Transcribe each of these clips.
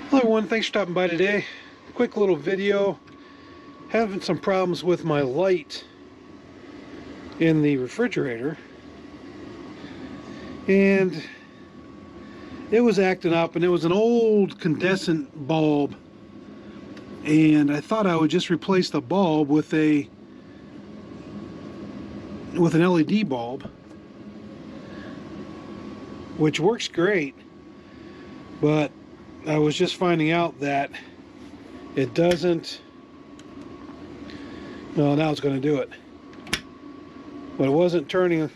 Hello everyone, thanks for stopping by today. Quick little video. Having some problems with my light in the refrigerator, and it was acting up, and it was an old condensate bulb, and I thought I would just replace the bulb with an LED bulb, which works great, but I was just finding out that it doesn't. Well, now it's going to do it, but it wasn't turning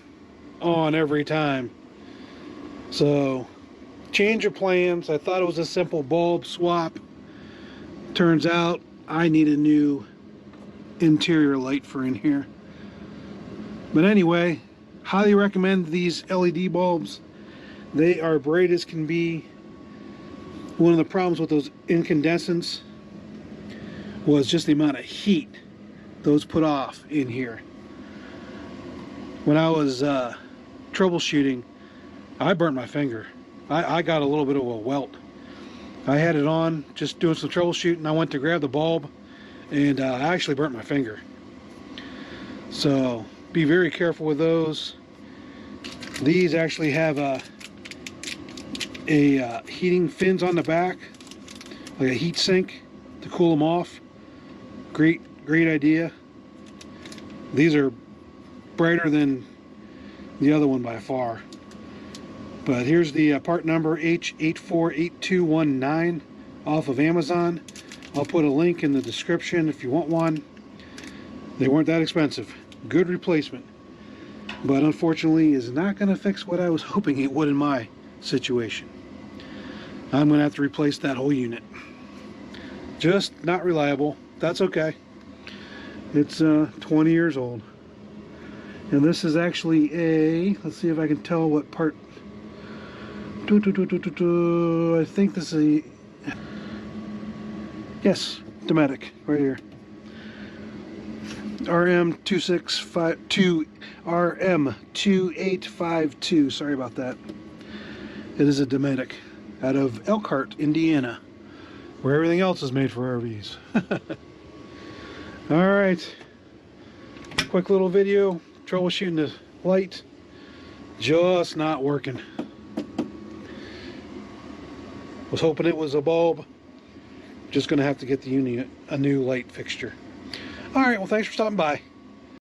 on every time. So change of plans. I thought it was a simple bulb swap. Turns out I need a new interior light for in here. But anyway, highly recommend these LED bulbs. They are bright as can be. One of the problems with those incandescents was just the amount of heat those put off in here. When I was troubleshooting, I burnt my finger. I got a little bit of a welt. I had it on, just doing some troubleshooting. I went to grab the bulb, and I actually burnt my finger. So be very careful with those. These actually have heating fins on the back, like a heat sink to cool them off. Great idea. These are brighter than the other one by far. But here's the part number H848219 off of Amazon. I'll put a link in the description if you want one. They weren't that expensive. Good replacement, but unfortunately is not going to fix what I was hoping it would in my situation. I'm going to have to replace that whole unit. Just not reliable. That's okay. It's 20 years old. And this is actually a, let's see if I can tell what part. I think this is a, yes, Dometic, right here. RM2852, sorry about that. It is a Dometic out of Elkhart, Indiana, where everything else is made for RVs. Alright, quick little video, troubleshooting the light, just not working. Was hoping it was a bulb, just gonna have to get the unit a new light fixture. Alright, well thanks for stopping by.